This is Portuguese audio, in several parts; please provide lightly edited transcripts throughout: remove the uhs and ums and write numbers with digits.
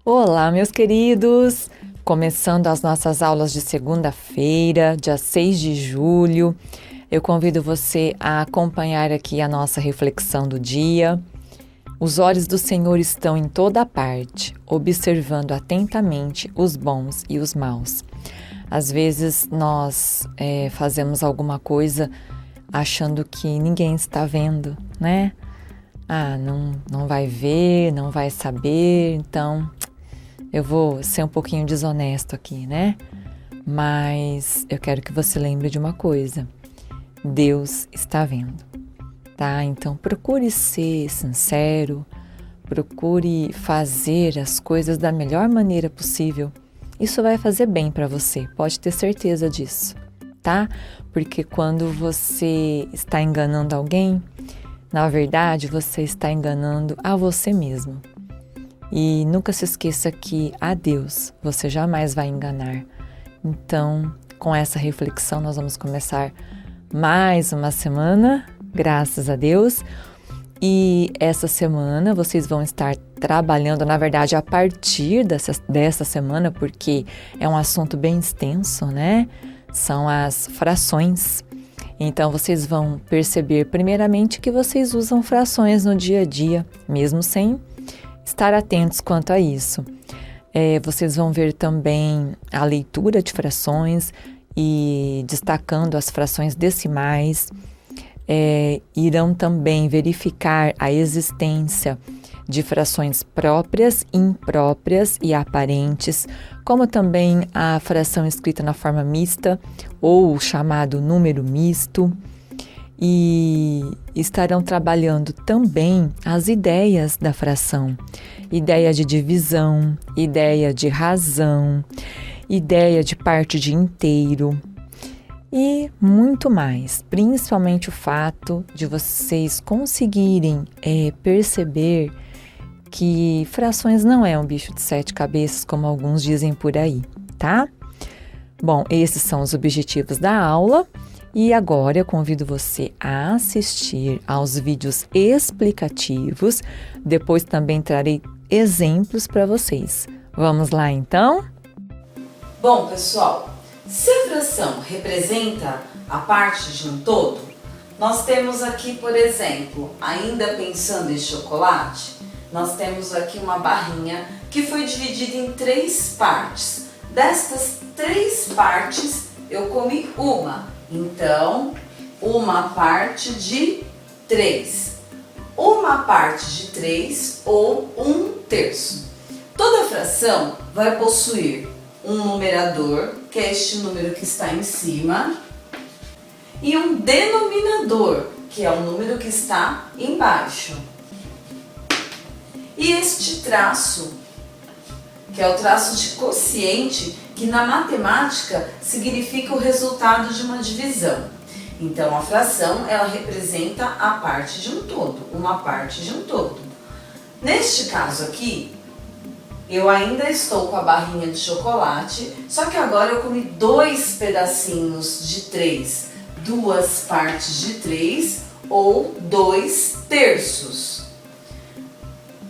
Olá, meus queridos! Começando as nossas aulas de segunda-feira, dia 6 de julho, eu convido você a acompanhar aqui a nossa reflexão do dia. Os olhos do Senhor estão em toda parte, observando atentamente os bons e os maus. Às vezes nós fazemos alguma coisa achando que ninguém está vendo, né? Não vai ver, não vai saber, então eu vou ser um pouquinho desonesto aqui, né? Mas eu quero que você lembre de uma coisa: Deus está vendo, tá? Então procure ser sincero, procure fazer as coisas da melhor maneira possível. Isso vai fazer bem para você, pode ter certeza disso, tá? Porque quando você está enganando alguém, na verdade você está enganando a você mesmo. E nunca se esqueça que a Deus você jamais vai enganar. Então, com essa reflexão, nós vamos começar mais uma semana, graças a Deus. E essa semana vocês vão estar trabalhando, na verdade, a partir dessa semana, porque é um assunto bem extenso, né? São as frações. Então, vocês vão perceber, primeiramente, que vocês usam frações no dia a dia, mesmo sem estar atentos quanto a isso. Vocês vão ver também a leitura de frações e destacando as frações decimais. Irão também verificar a existência de frações próprias, impróprias e aparentes, como também a fração escrita na forma mista ou chamado número misto. E estarão trabalhando também as ideias da fração, ideia de divisão, ideia de razão, ideia de parte de inteiro e muito mais, principalmente o fato de vocês conseguirem perceber que frações não é um bicho de 7 cabeças, como alguns dizem por aí, tá? Bom, esses são os objetivos da aula. E agora eu convido você a assistir aos vídeos explicativos, depois também trarei exemplos para vocês. Vamos lá então? Bom, pessoal, se a fração representa a parte de um todo, nós temos aqui, por exemplo, ainda pensando em chocolate, nós temos aqui uma barrinha que foi dividida em 3 partes. Destas 3 partes, eu comi uma. Então, uma parte de 3. Uma parte de 3 ou 1/3. Toda fração vai possuir um numerador, que é este número que está em cima, e um denominador, que é o número que está embaixo. E este traço, que é o traço de quociente, que na matemática significa o resultado de uma divisão. Então, a fração, ela representa a parte de um todo, uma parte de um todo. Neste caso aqui, eu ainda estou com a barrinha de chocolate, só que agora eu comi 2 pedacinhos de 3, 2 partes de 3 ou 2/3.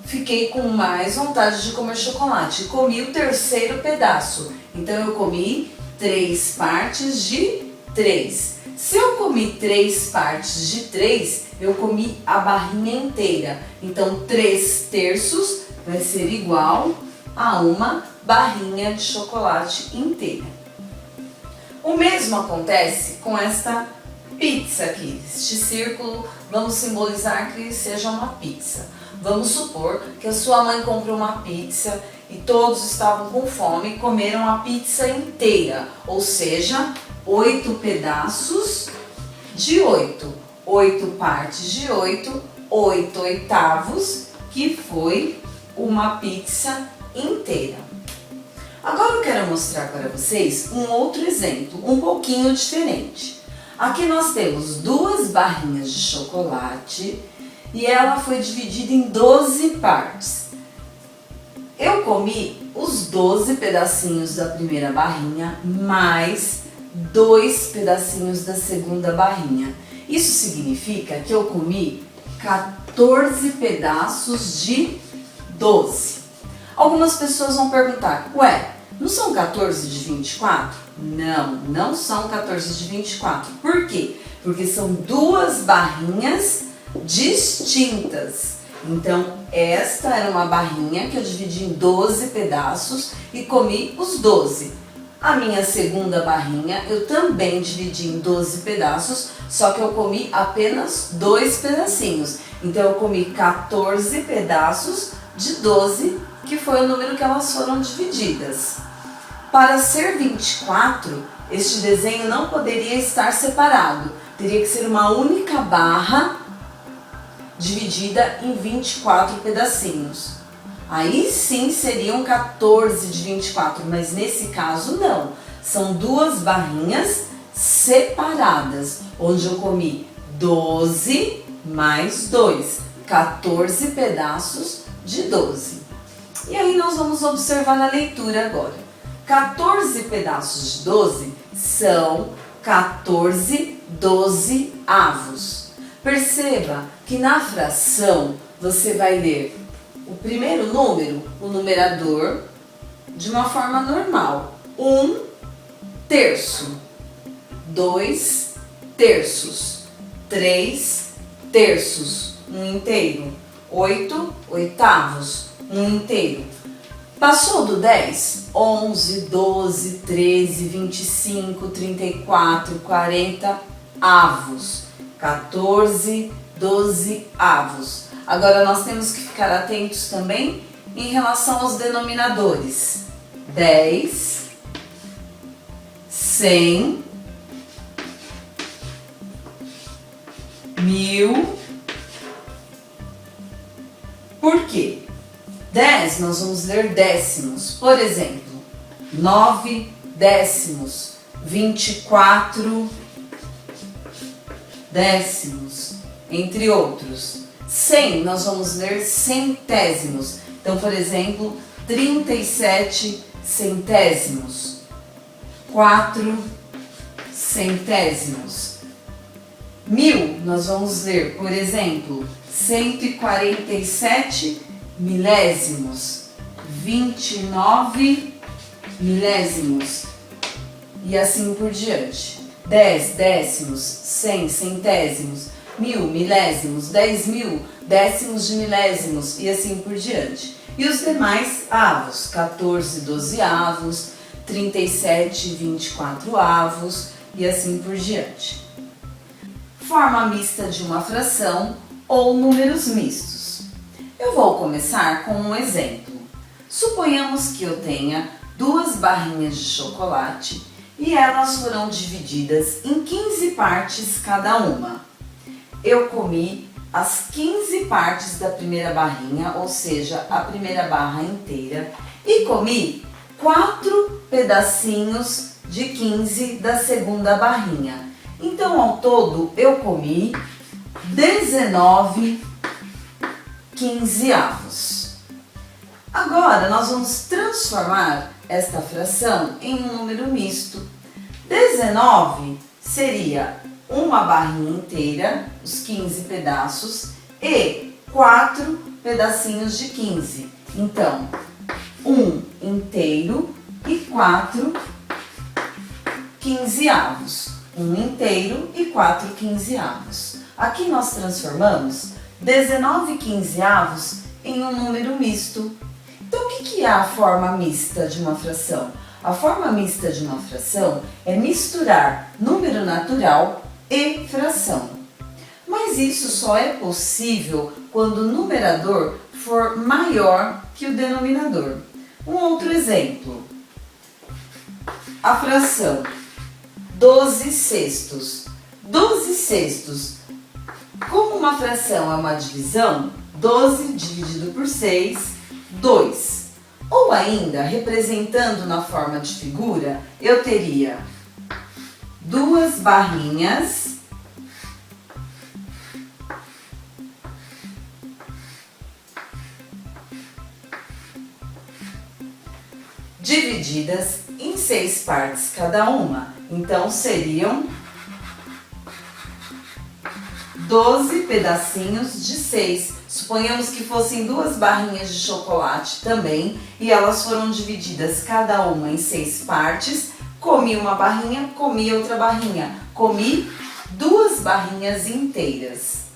Fiquei com mais vontade de comer chocolate. Comi o 3º pedaço. Então, eu comi 3 partes de 3. Se eu comi 3 partes de 3, eu comi a barrinha inteira. Então, 3/3 vai ser igual a uma barrinha de chocolate inteira. O mesmo acontece com esta pizza aqui. Este círculo, vamos simbolizar que seja uma pizza. Vamos supor que a sua mãe comprou uma pizza e todos estavam com fome e comeram a pizza inteira, ou seja, 8 pedaços de 8, 8 partes de 8, 8/8, que foi uma pizza inteira. Agora eu quero mostrar para vocês um outro exemplo, um pouquinho diferente. Aqui nós temos 2 barrinhas de chocolate e ela foi dividida em 12 partes. Eu comi os 12 pedacinhos da primeira barrinha, mais 2 pedacinhos da segunda barrinha. Isso significa que eu comi 14 pedaços de 12. Algumas pessoas vão perguntar, ué, não são 14 de 24? Não, não são 14 de 24. Por quê? Porque são duas barrinhas distintas. Então, esta era uma barrinha que eu dividi em 12 pedaços e comi os 12. A minha segunda barrinha eu também dividi em 12 pedaços, só que eu comi apenas 2 pedacinhos. Então, eu comi 14 pedaços de 12, que foi o número que elas foram divididas. Para ser 24, este desenho não poderia estar separado. Teria que ser uma única barra dividida em 24 pedacinhos. Aí sim seriam 14 de 24, mas nesse caso não. São duas barrinhas separadas, onde eu comi 12 mais 2, 14 pedaços de 12. E aí nós vamos observar a leitura agora. 14 pedaços de 12 são 14 dozeavos. Perceba que na fração você vai ler o primeiro número, o numerador, de uma forma normal. 1 terço, 2 terços, 3 terços, 1 inteiro, 8 oitavos, 1 inteiro. Passou do 10, 11, 12, 13, 25, 34, 40 avos, 14 dozeavos. Agora nós temos que ficar atentos também em relação aos denominadores. 10, 100, 1000. Por quê? 10 nós vamos ler décimos. Por exemplo, 9 décimos, 24 décimos, entre outros. 100 nós vamos ler centésimos. Então, por exemplo, 37 centésimos, 4 centésimos. 1000 nós vamos ler, por exemplo, 147 milésimos, 29 milésimos e assim por diante. 10 décimos, 100 centésimos, 1000 milésimos, 10.000 décimos de milésimos e assim por diante. E os demais avos, 14 dozeavos, 37 24avos e assim por diante. Forma mista de uma fração ou números mistos. Eu vou começar com um exemplo. Suponhamos que eu tenha duas barrinhas de chocolate e elas foram divididas em 15 partes cada uma. Eu comi as 15 partes da primeira barrinha, ou seja, a primeira barra inteira, e comi 4 pedacinhos de 15 da segunda barrinha. Então, ao todo, eu comi 19 quinzeavos. Agora, nós vamos transformar esta fração em um número misto. 19 seria uma barrinha inteira, os 15 pedaços, e 4 pedacinhos de 15. Então, 1 inteiro e 4 quinzeavos. 1 inteiro e 4 quinzeavos. Aqui nós transformamos 19 quinzeavos em um número misto. Então, o que é a forma mista de uma fração? A forma mista de uma fração é misturar número natural e fração. Mas isso só é possível quando o numerador for maior que o denominador. Um outro exemplo. A fração 12 sextos. 12 sextos. Como uma fração é uma divisão, 12 dividido por 6, 2. Ou ainda, representando na forma de figura, eu teria duas barrinhas divididas em 6 partes cada uma. Então, seriam 12 pedacinhos de 6, Suponhamos que fossem 2 barrinhas de chocolate também e elas foram divididas cada uma em 6 partes. Comi uma barrinha, comi outra barrinha. Comi 2 barrinhas inteiras.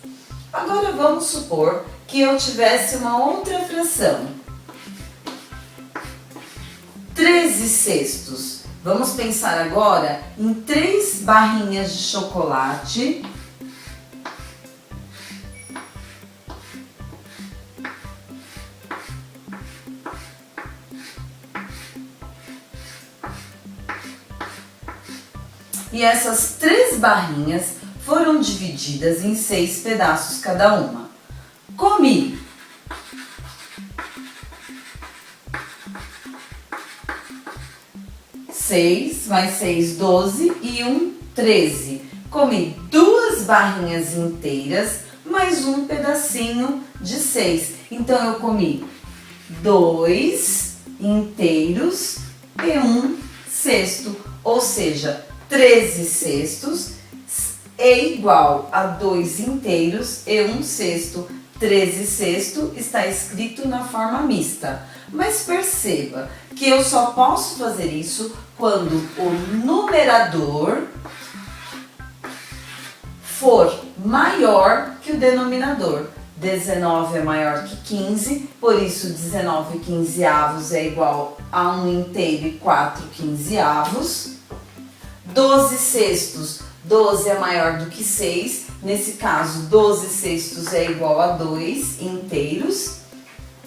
Agora vamos supor que eu tivesse uma outra fração. 13 cestos. Vamos pensar agora em 3 barrinhas de chocolate. E essas 3 barrinhas foram divididas em 6 pedaços cada uma. Comi 6 mais 6, 12 e 1, 13. Comi 2 barrinhas inteiras mais um pedacinho de 6. Então eu comi 2 inteiros e 1 cesto, ou seja, 13 cestos é igual a 2 inteiros e 1 cesto. 13 cesto está escrito na forma mista. Mas perceba que eu só posso fazer isso quando o numerador for maior que o denominador. 19 é maior que 15, por isso 19 quinzeavos é igual a 1 inteiro e 4 quinzeavos. 12 cestos, 12 é maior do que 6, nesse caso 12 cestos é igual a 2 inteiros.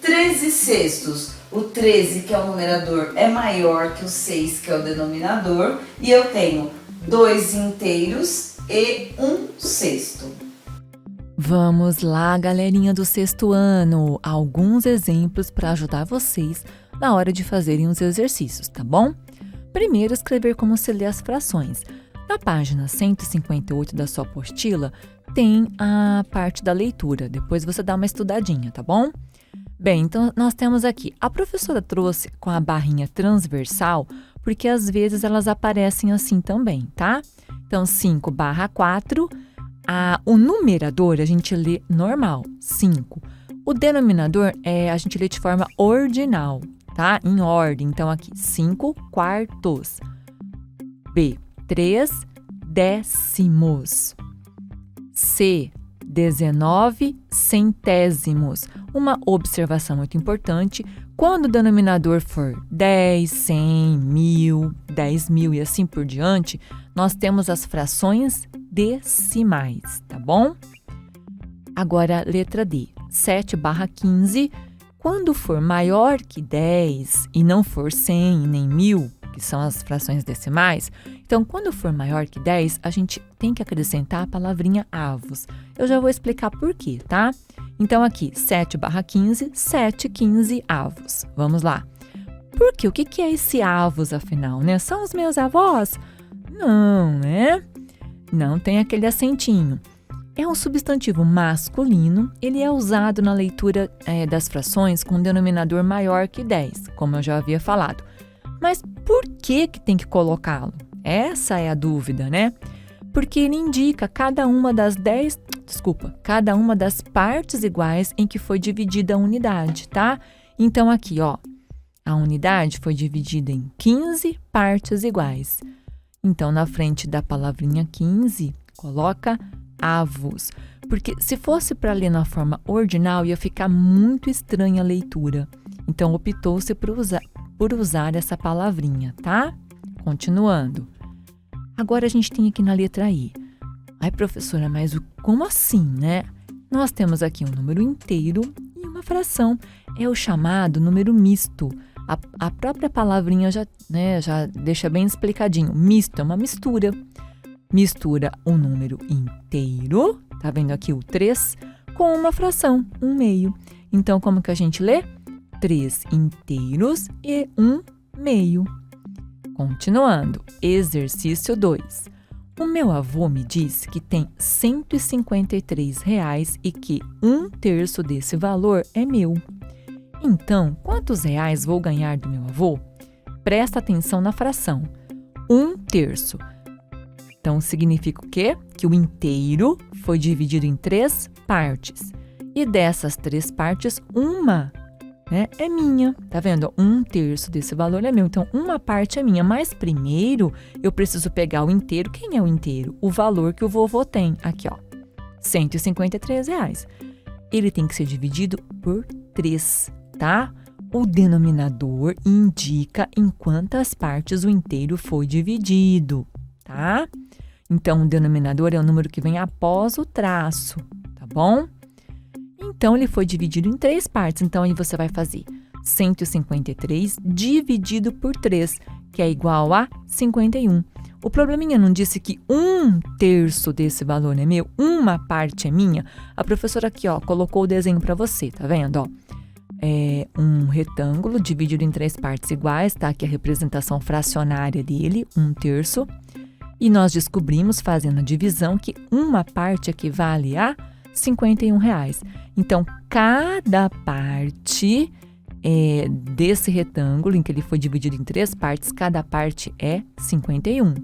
13 cestos, o 13 que é o numerador é maior que o 6 que é o denominador, e eu tenho 2 inteiros e 1 cesto. Vamos lá, galerinha do 6º ano, alguns exemplos para ajudar vocês na hora de fazerem os exercícios, tá bom? Primeiro, escrever como se lê as frações. Na página 158 da sua apostila, tem a parte da leitura. Depois você dá uma estudadinha, tá bom? Bem, então nós temos aqui, a professora trouxe com a barrinha transversal, porque às vezes elas aparecem assim também, tá? Então, 5/4, o numerador a gente lê normal, 5. O denominador a gente lê de forma ordinal, tá? Em ordem, então aqui 5 quartos. B, 3 décimos. C, 19 centésimos. Uma observação muito importante, quando o denominador for 10, 100, 1000, 10.000 e assim por diante, nós temos as frações decimais, tá bom? Agora, letra D, 7/15, quando for maior que 10 e não for 100 nem 1000, que são as frações decimais, então quando for maior que 10, a gente tem que acrescentar a palavrinha avos. Eu já vou explicar por quê, tá? Então aqui, 7/15, 7 quinzeavos. Vamos lá. Por quê? O que é esse avos, afinal, né? São os meus avós? Não, né? Não tem aquele acentinho. É um substantivo masculino, ele é usado na leitura das frações com um denominador maior que 10, como eu já havia falado. Mas por que tem que colocá-lo? Essa é a dúvida, né? Porque ele indica cada uma das partes iguais em que foi dividida a unidade, tá? Então aqui, ó, a unidade foi dividida em 15 partes iguais. Então, na frente da palavrinha 15, coloca avos. Porque se fosse para ler na forma ordinal, ia ficar muito estranha a leitura. Então, optou-se por usar essa palavrinha, tá? Continuando. Agora, a gente tem aqui na letra I. Ai, professora, mas como assim, né? Nós temos aqui um número inteiro e uma fração. É o chamado número misto. A própria palavrinha já deixa bem explicadinho. Misto é uma mistura. Mistura um número inteiro, tá vendo aqui o 3, com uma fração, 1/2. Então, como que a gente lê? 3 inteiros e 1/2. Continuando, exercício 2. O meu avô me diz que tem R$153 e que 1/3 desse valor é meu. Então, quantos reais vou ganhar do meu avô? Presta atenção na fração. 1/3. Então, significa o quê? Que o inteiro foi dividido em 3 partes. E dessas 3 partes, uma, né, é minha. Tá vendo? 1/3 desse valor é meu. Então, uma parte é minha. Mas primeiro, eu preciso pegar o inteiro. Quem é o inteiro? O valor que o vovô tem. Aqui, ó. R$153. Ele tem que ser dividido por 3, tá? O denominador indica em quantas partes o inteiro foi dividido, tá? Então, o denominador é o número que vem após o traço, tá bom? Então, ele foi dividido em 3 partes. Então, aí você vai fazer 153 dividido por 3, que é igual a 51. O probleminha não disse que 1/3 desse valor é meu? Uma parte é minha? A professora aqui, ó, colocou o desenho para você, tá vendo, ó? É um retângulo dividido em 3 partes iguais, tá? Aqui a representação fracionária dele, 1/3. E nós descobrimos, fazendo a divisão, que uma parte equivale a R$51. Então, cada parte desse retângulo, em que ele foi dividido em 3 partes, cada parte é 51,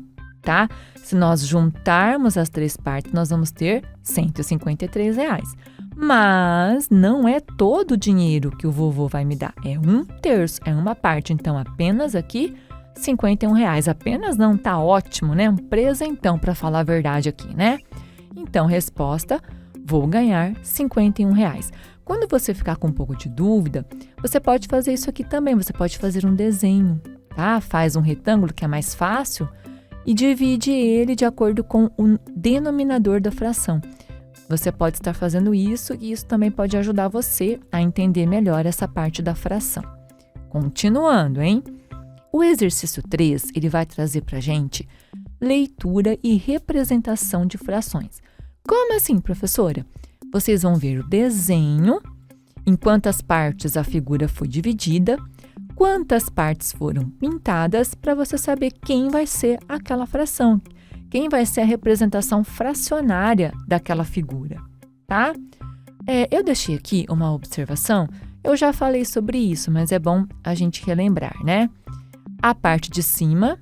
tá? Se nós juntarmos as 3 partes, nós vamos ter R$153. Mas não é todo o dinheiro que o vovô vai me dar, é 1/3, é uma parte. Então, apenas aqui, R$51. Apenas não tá ótimo, né? Um presentão, para falar a verdade aqui, né? Então, resposta, vou ganhar R$51. Quando você ficar com um pouco de dúvida, você pode fazer isso aqui também. Você pode fazer um desenho, tá? Faz um retângulo, que é mais fácil, e divide ele de acordo com o denominador da fração. Você pode estar fazendo isso e isso também pode ajudar você a entender melhor essa parte da fração. Continuando, hein? O exercício 3, ele vai trazer pra gente leitura e representação de frações. Como assim, professora? Vocês vão ver o desenho, em quantas partes a figura foi dividida, quantas partes foram pintadas, para você saber quem vai ser aquela fração, quem vai ser a representação fracionária daquela figura, tá? Eu deixei aqui uma observação, eu já falei sobre isso, mas é bom a gente relembrar, né? A parte de cima,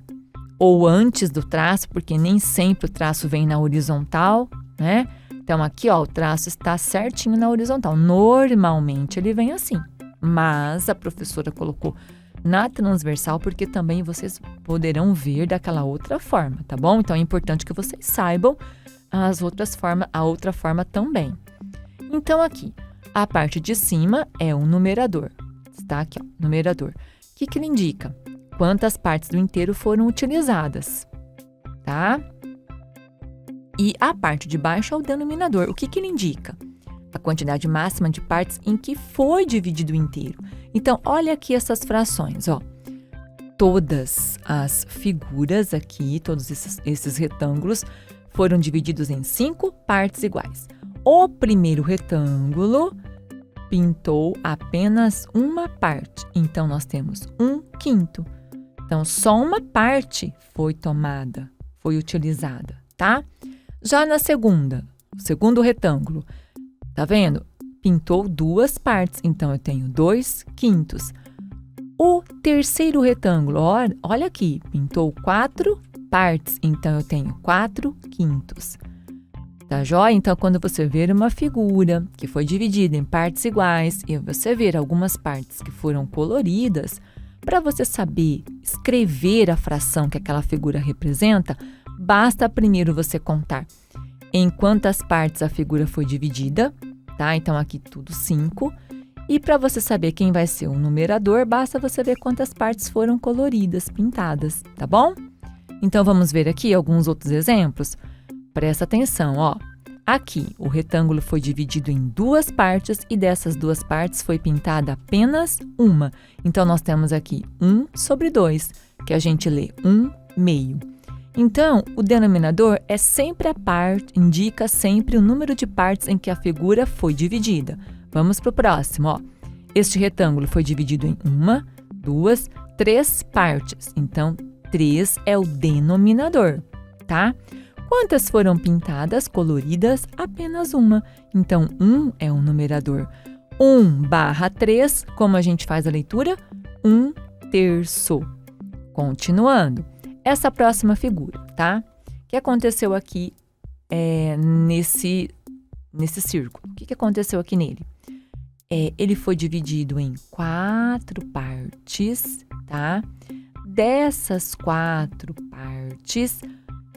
ou antes do traço, porque nem sempre o traço vem na horizontal, né? Então, aqui, ó, o traço está certinho na horizontal. Normalmente, ele vem assim, mas a professora colocou na transversal, porque também vocês poderão ver daquela outra forma, tá bom? Então, é importante que vocês saibam a outra forma também. Então, aqui, a parte de cima é um numerador. Está aqui, ó, numerador. O que ele indica? Quantas partes do inteiro foram utilizadas, tá? E a parte de baixo é o denominador. O que ele indica? A quantidade máxima de partes em que foi dividido o inteiro. Então, olha aqui essas frações, ó. Todas as figuras aqui, todos esses retângulos, foram divididos em 5 partes iguais. O primeiro retângulo pintou apenas uma parte. Então, nós temos 1/5. Então, só uma parte foi tomada, foi utilizada, tá? Já na o segundo retângulo, tá vendo? Pintou 2 partes, então eu tenho 2/5. O terceiro retângulo, olha aqui, pintou 4 partes, então eu tenho 4/5. Tá joia? Então, quando você ver uma figura que foi dividida em partes iguais e você ver algumas partes que foram coloridas, para você saber escrever a fração que aquela figura representa, basta primeiro você contar em quantas partes a figura foi dividida, tá? Então, aqui tudo 5. E para você saber quem vai ser o numerador, basta você ver quantas partes foram coloridas, pintadas, tá bom? Então, vamos ver aqui alguns outros exemplos? Presta atenção, ó. Aqui, o retângulo foi dividido em 2 partes e dessas 2 partes foi pintada apenas uma. Então, nós temos aqui 1/2, que a gente lê 1/2. Então, o denominador é sempre a parte, indica sempre o número de partes em que a figura foi dividida. Vamos para o próximo, ó. Este retângulo foi dividido em 1, 2, 3 partes. Então, 3 é o denominador, tá? Quantas foram pintadas, coloridas? Apenas uma. Então, 1 é o numerador. 1/3, como a gente faz a leitura? 1/3. Continuando. Essa próxima figura, tá? O que aconteceu aqui nesse círculo? que aconteceu aqui nele? Ele foi dividido em 4 partes, tá? Dessas 4 partes,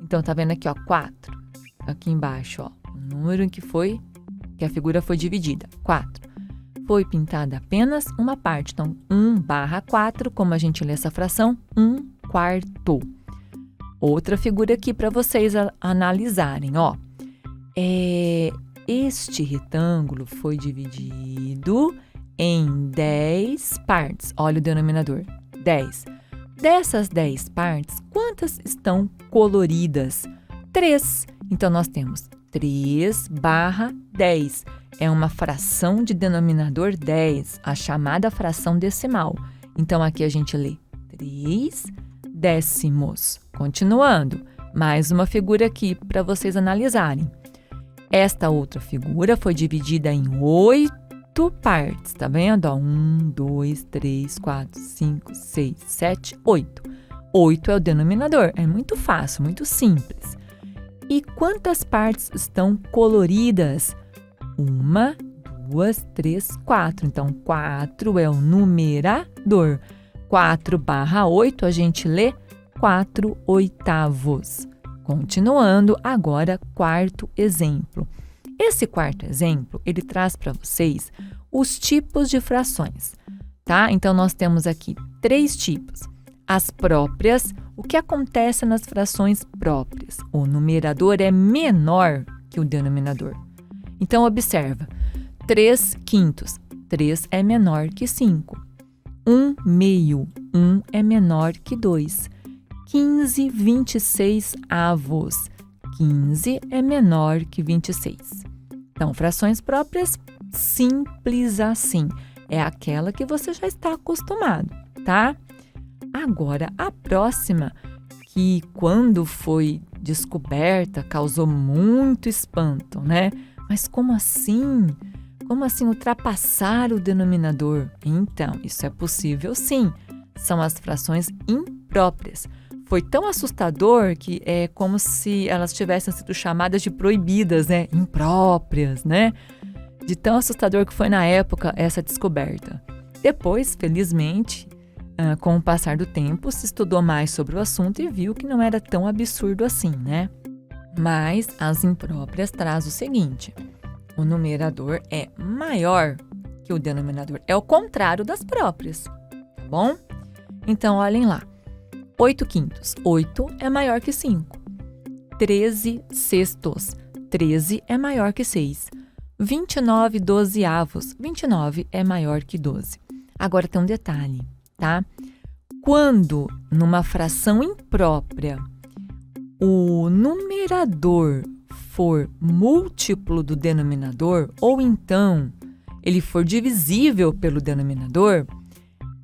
então tá vendo aqui, ó, 4. Aqui embaixo, ó, o número em que a figura foi dividida, 4. Foi pintada apenas uma parte, então 1/4, como a gente lê essa fração, 1/4. Outra figura aqui para vocês analisarem, ó. Este retângulo foi dividido em 10 partes. Olha o denominador, 10. Dessas 10 partes, quantas estão coloridas? 3. Então, nós temos 3/10. É uma fração de denominador 10, a chamada fração decimal. Então, aqui a gente lê 3 décimos. Continuando, mais uma figura aqui para vocês analisarem. Esta outra figura foi dividida em 8 partes, tá vendo? 1, 2, 3, 4, 5, 6, 7, 8. 8 é o denominador, é muito fácil, muito simples. E quantas partes estão coloridas? 1, 2, 3, 4. Então, 4 é o numerador. 4/8 a gente lê 4/8. Continuando, agora, quarto exemplo. Esse quarto exemplo, ele traz para vocês os tipos de frações, tá? Então, nós temos aqui 3 tipos. As próprias, o que acontece nas frações próprias? O numerador é menor que o denominador. Então, observa, 3/5, 3 é menor que 5. 1/2, 1 é menor que 2. 15/26, 15 é menor que 26. Então, frações próprias, simples assim. É aquela que você já está acostumado, tá? Agora, a próxima, que quando foi descoberta, causou muito espanto, né? Mas como assim? Como assim ultrapassar o denominador? Então, isso é possível sim. São as frações impróprias. Foi tão assustador que é como se elas tivessem sido chamadas de proibidas, né? Impróprias, né? De tão assustador que foi na época essa descoberta. Depois, felizmente, com o passar do tempo, se estudou mais sobre o assunto e viu que não era tão absurdo assim, né? Mas as impróprias traz o seguinte: o numerador é maior que o denominador. É o contrário das próprias, tá bom? Então, olhem lá. 8/5. 8 é maior que 5. 13/6. 13 é maior que 6. 29/12. 29 é maior que 12. Agora tem um detalhe, tá? Quando numa fração imprópria o numerador for múltiplo do denominador, ou então ele for divisível pelo denominador,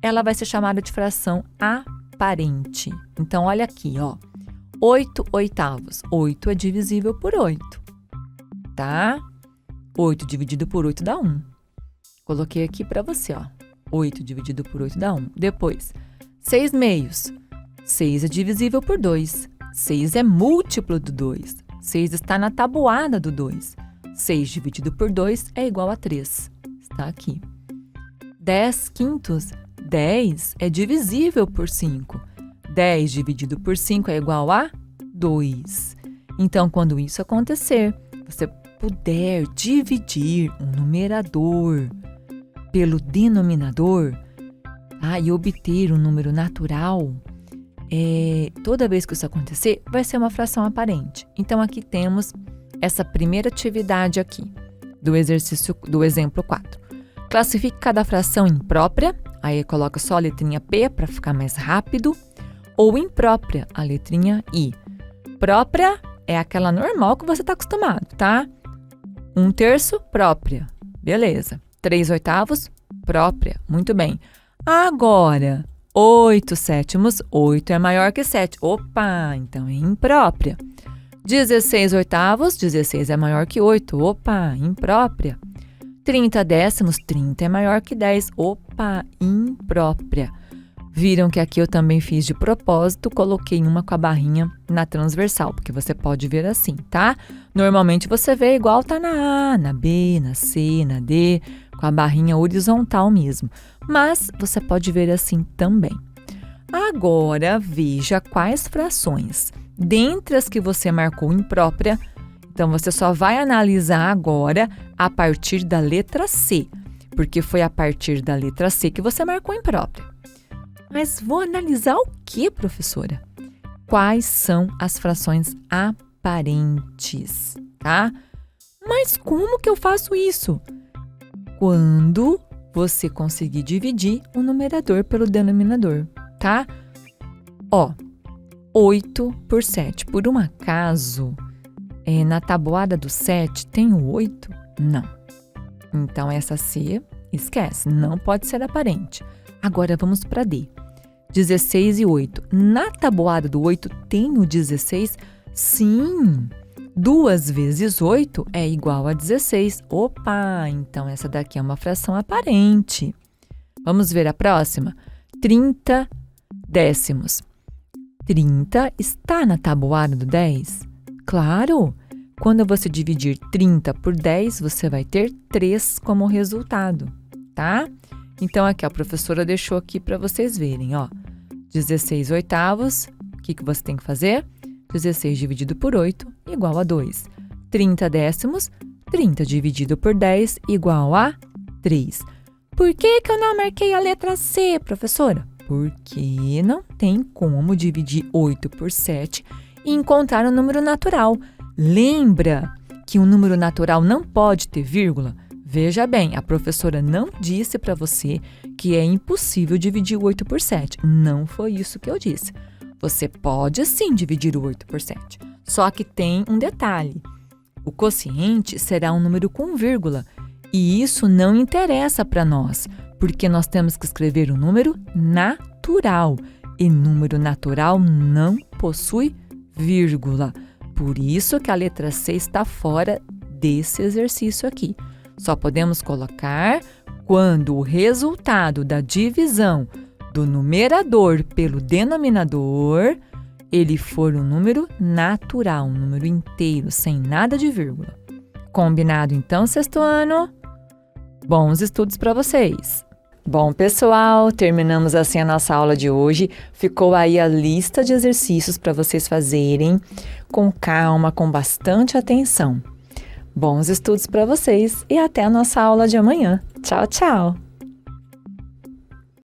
ela vai ser chamada de fração aparente. Então, olha aqui, ó. 8/8. 8 é divisível por 8, tá? 8 dividido por 8 dá 1. Coloquei aqui para você, ó. 8 dividido por 8 dá 1. Depois, 6/2. 6 é divisível por 2. 6 é múltiplo do 2. 6 está na tabuada do 2. 6 dividido por 2 é igual a 3. Está aqui. 10/5. 10 é divisível por 5. 10 dividido por 5 é igual a 2. Então, quando isso acontecer, você puder dividir um numerador pelo denominador, tá? E obter um número natural, toda vez que isso acontecer, vai ser uma fração aparente. Então, aqui temos essa primeira atividade aqui, do exemplo 4. Classifique cada fração imprópria, aí coloca só a letrinha P para ficar mais rápido, ou imprópria, a letrinha I. Própria é aquela normal que você está acostumado, tá? 1/3, própria. Beleza. 3/8, própria. Muito bem. Agora, 8/7, 8 é maior que 7. Opa, então é imprópria. 16/8, 16 é maior que 8. Opa, imprópria. 30 décimos, 30 é maior que 10. Opa, imprópria. Viram que aqui eu também fiz de propósito, coloquei uma com a barrinha na transversal, porque você pode ver assim, tá? Normalmente você vê igual tá na A, na B, na C, na D, com a barrinha horizontal mesmo. Mas você pode ver assim também. Agora, veja quais frações. Dentre as que você marcou imprópria, então você só vai analisar agora a partir da letra C, porque foi a partir da letra C que você marcou imprópria. Mas vou analisar o que, professora? Quais são as frações aparentes, tá? Mas como que eu faço isso? Quando você conseguir dividir o numerador pelo denominador, tá? 8 por 7. Por um acaso, na tabuada do 7 tem o 8? Não. Então, essa C, esquece, não pode ser aparente. Agora, vamos para D. 16 e 8. Na tabuada do 8 tem o 16? Sim. 2 vezes 8 é igual a 16. Opa, então essa daqui é uma fração aparente. Vamos ver a próxima? 30 décimos. 30 está na tabuada do 10? Claro! Quando você dividir 30 por 10, você vai ter 3 como resultado, tá? Então, aqui a professora deixou aqui para vocês verem, 16 oitavos, o que você tem que fazer? 16 dividido por 8 igual a 2. 30 décimos, 30 dividido por 10 igual a 3. Por que eu não marquei a letra C, professora? Porque não tem como dividir 8 por 7 e encontrar um número natural. Lembra que um número natural não pode ter vírgula? Veja bem, a professora não disse para você que é impossível dividir o 8 por 7. Não foi isso que eu disse. Você pode sim dividir o 8 por 7. Só que tem um detalhe. O quociente será um número com vírgula. E isso não interessa para nós, porque nós temos que escrever o número natural. E número natural não possui vírgula. Por isso que a letra C está fora desse exercício aqui. Só podemos colocar quando o resultado da divisão do numerador pelo denominador, ele for um número natural, um número inteiro, sem nada de vírgula. Combinado então, sexto ano? Bons estudos para vocês! Bom, pessoal, terminamos assim a nossa aula de hoje. Ficou aí a lista de exercícios para vocês fazerem com calma, com bastante atenção. Bons estudos para vocês e até a nossa aula de amanhã. Tchau, tchau!